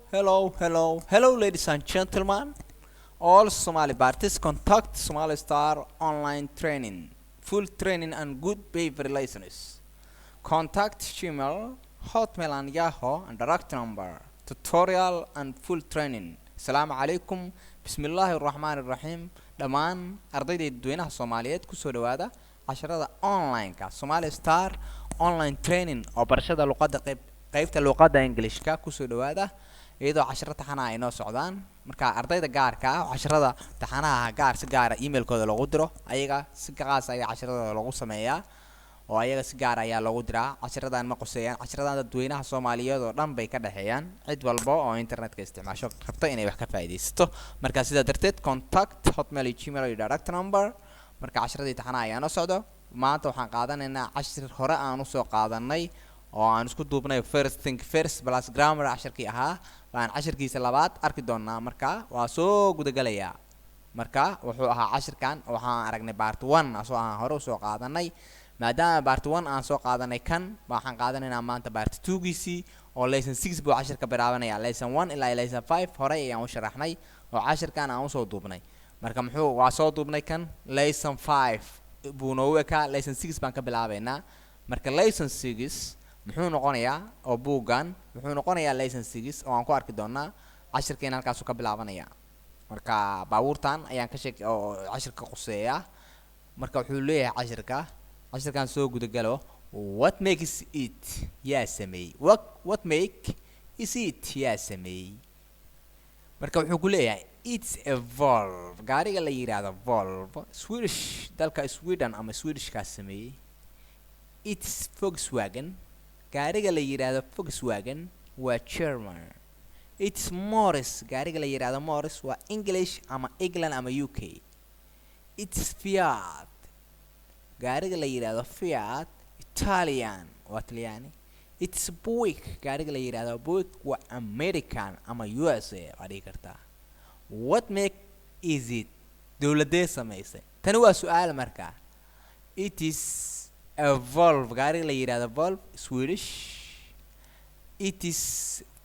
Hello, ladies and gentlemen. All Somali parties contact Somali Star online training, full training and good behavior lessons. Contact Gmail, Hotmail and Yahoo and direct number, tutorial and full training. Assalamu alaikum, bismillahir rahmanir rahim. Dhamaan ardayda dadweynaha Soomaaliyeed ku soo dhawaada casharada online-ka Somali Star online training oo barashada luqadda qaybta luqadda Englishka ku soo dhawaada. iyadoo casharada taxanaha ay noo socdaan marka ardayda gaarka ah casharada taxanaha gaar si gaar ah emailkooda loogu diro ayaga si gaas ay casharada loogu sameeyaa oo ayaga si gaar ayaa loogu diraa casharadan ma qoseeyaan casharadan dadweynaha Soomaaliyeed oo dhan bay ka dhaxeeyaan cid walba oo internetka isticmaasho rabta inay wax ka faa'iideysto marka sida darteed contact hotmail gmail iyo direct number marka casharadii taxanaha ayaa noo socdo maanta waxaan qaadanaynaa cashir hore aan u soo qaadanay oo aan isku duubnay first thing first plus grammar casharkii ahaa waan casharkiisa labaad arki doonaa marka waa soo gudagalayaa marka wuxuu ahaa casharkan waxaan aragnay part 1 asoo aan hore u soo qaadanay maadaama part 1 aan soo qaadanay kan waxaan qaadanaynaa maanta part 2 giisii oo lesson 6 buu casharka bilaabanaya lesson 1 ilaa lesson 5 hore ayaan u sharaxnay oo casharkan aan u soo duubnay marka muxuu waa soo duubnay kan lesson 5 buu noo weeka lesson 6 baan ka bilaabaynaa marka lesson 6 muxuu noqonayaa oo buugan muxuu noqonayaa lesson 6 oo aan ku arki doonaa casharkeena halkaas ka bilaabanaya marka baabuurtan ayaan ka sheeg oo casharka qoseeya marka wuxuu leeyahay casharkan soo gudagalo what makes it yaa sameey what make is it yaa sameey marka wuxuu ku leeyahay it's a Volvo gaariga la yiraahdo Volvo Swedish dalka Sweden ama Swedish ka sameey it's Volkswagen gaariga la yiraahdo Volkswagen waa German it's Morris gaariga la yiraahdo Morris waa English ama England ama UK it's Fiat gaariga la yiraahdo Fiat Italian waa Talyaani it's Buick gaariga la yiraahdo Buick waa American ama USA waa dhigi kartaa what make is it dawladee sameysay tani waa su'aal marka it is a Volvo gaariga la yiraahdo Volvo Swedish it is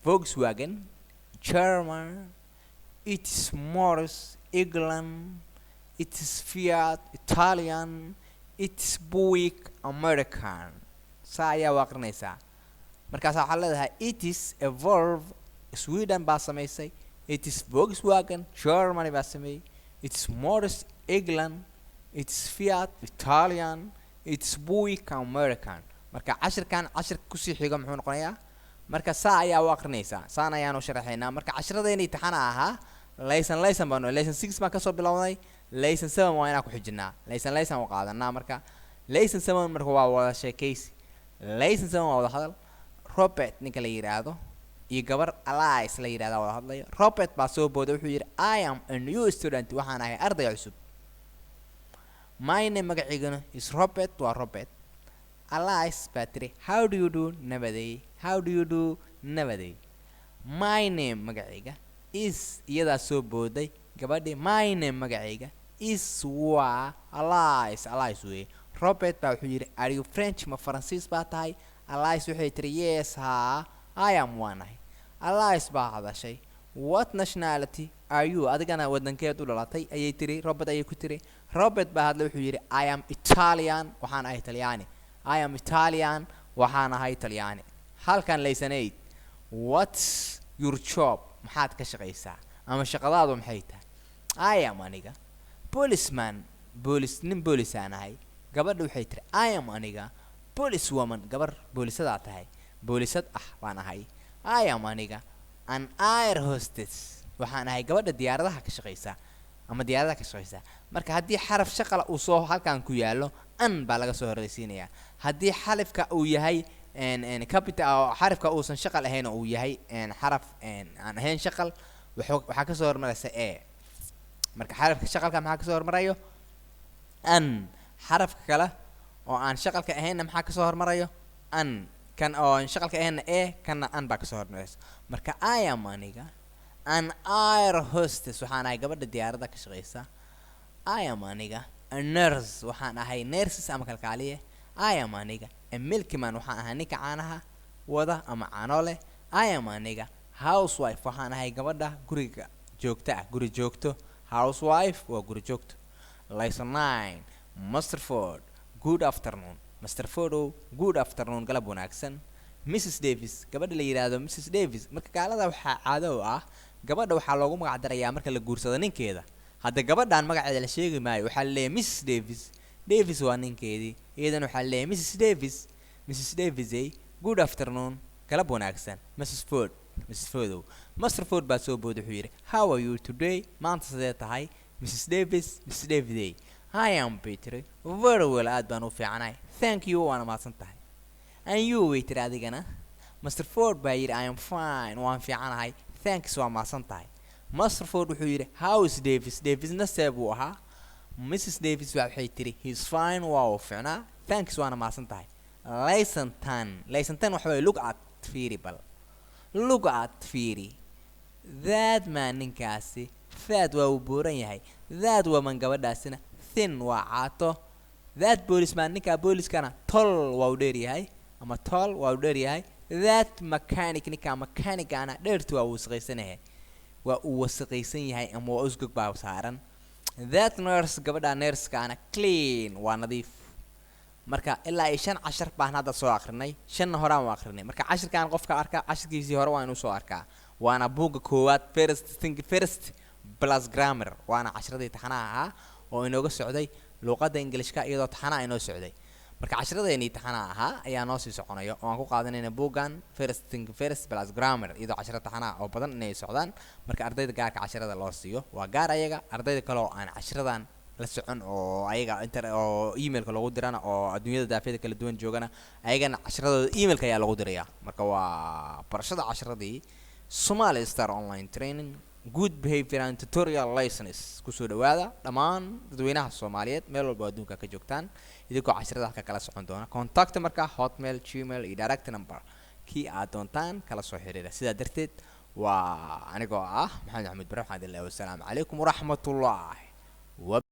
Volkswagen German it is Morris England it is Fiat Italian it is Buick American saya waqrinaysa markaas waxa leedahay it is a Volvo Sweden baa sameysay it is Volkswagen Germany baa sameeyay it is Morris England it is Fiat Italian it's Buick American marka casharkan ku sii xiga muxuu noqonayaa marka saa ayaa u aqrinaysa saan ayaan u sharaxaynaa marka casharadeenii taxana ahaa lesson baan lesson 6 baan ka soo bilownay lesson 7 waa inaan ku xijinaa lesson u qaadanaa marka lesson 7 marka waa wada sheekaysi lesson 7 waa wada hadal Robert ninka la yiraahdo iyo gabar Alice la yiraahdo wada hadlayo Robert baa soo booday wuxuu yiri I am a new student waxaan ahay arday cusub my name magacigana is Robert waa Robert Alice Patrick how do you do nabaday how do you do nabaday my name magaciga is iyada soo booday gabadhi my name magaciga is waa Alice way Robert baa wuxuu yiri are you French ma Faransiis baa tahay Alice waxay tiri yes ha I am one Alice baa hadashay what nationality are you adigana wadankeed u dhalatay ayay tiri Robert ayay ku tiri Robert baa hadlay wuxuu yiri I am Italian waxaan ahay Talyaani I am Italian waxaan ahay Talyaani halkan lesson 8 what's your job maxaad ka shaqaysaa ama shaqadaadu maxay tahay I am aniga policeman nin boolisan ahay gabadhu waxay tiri I am aniga police woman gabar boolisada tahay boolisad waan ahay I am aniga an air hostess waxaan ahay gabadha diyaaradaha ka shaqeysa ama diyaaradaha ka shaqeysa marka haddii xaraf shaqala uu soo halkan ku yaalo an baa laga soo horeysiinaya haddii xarafka uu yahay capital xarafka uusan shaqal ahayn oo uu yahay xaraf aan ahayn shaqal waxa ka soo hormaraysa a marka xarafka shaqalka maxaa ka soo hormarayo an xarafka kale oo aan shaqalka ahayn maxaa ka soo hormarayo an kan oo aan shaqalka ahayn kana an baa ka soo hormarayso marka I am aniga an air hostess waxaan ahay gabadha diyaaradda ka shaqeysa I am aniga a nurse waxaan ahay nurses ama kalkaaliye I am aniga a milkman waxaan ahay ninka caanaha wada ama caano leh I am aniga housewife waxaan ahay gabadha guriga joogta ah guri joogto housewife waa guri joogto lesson 9 Mr. Ford good afternoon Mr. Ford good afternoon galab wanaagsan Mrs. Davis gabadha la yiraahdo Mrs. Davis marka kaalada waxaa caado ah gabadha waxaa loogu magac darayaa marka la guursado ninkeeda hadda gabadhan magaceeda la sheegi maayo waxaa la leeyahay Mrs. Davis Davis waa ninkeedii iyadana waxaa la leeyahay Mrs. Davis Mrs. Davis good afternoon galab wanaagsan Mrs. Ford Mrs. Ford Mr. Ford baa soo booday wuxuu yiri how are you today maanta sidee tahay Mrs. Davis Mrs. Davis I am Peter very well aad baan u fiicanahay thank you waana mahadsan tahay and you waiter adigana Mr. Ford baa yiri I am fine waan fiicanahay thanks waa mahadsan tahay Mr. Ford wuxuu yiri how is Davis Davisna seebuu ahaa Mrs. Davis waxay tiri he's fine waa u fiicnaa thanks waana mahadsan tahay lesson 10 waxa way look at fiiri bal look at fiiri that man ninkaasi that waa uu buuran yahay that woman gabadhaasina thin waa caato that policeman ninka booliskana tall waa u dheer yahay ama tall waa u dheer yahay that mechanic ninka mechanicana dheertu waa uu wasaqaysan yahay ama waa usgog baa saaran that nurse gabadha nurse-kana clean waa nadiif marka ilaa ay 5 cashar baan hadda soo akhrinay 5 horaan waa akhrinay marka cashirkan qofka arka cashirkiisii hore waa inuu soo arkaa waana buugga koowaad first plus grammar waana casharadii taxanaha ahaa oo inooga socday luqadda Ingiriiska iyadoo taxanaha inoo socday marka casharadeenii taxanaha ahaa ayaa noo sii soconaya oo aan ku qaadanayna buuggan first plus grammar iyadoo casharada taxanaha oo badan inay socdaan marka ardayda gaarka casharada loo siiyo waa gaar ayaga ardayda kale oo aan casharadan la socon oo ayaga oo emailka lagu dirana oo adduunyada daafeeda kala duwan joogana ayagana casharadooda emailka ayaa lagu dirayaa marka waa barashada casharadii Somali Star Online Training good behavior and tutorial lessons kusoo dhawaada dhammaan dadweynaha Soomaaliyeed meel walba adduunka ka joogtaan idinku casharada halka kala socon doona contact marka hotmail gmail iyo direct number kii aad doontaan kala soo xiriira sidaa darteed waa anigoo ah Maxamed Axmed Barre waxaan idin leeyahay wassalaamu calaykum waraxmatullaahi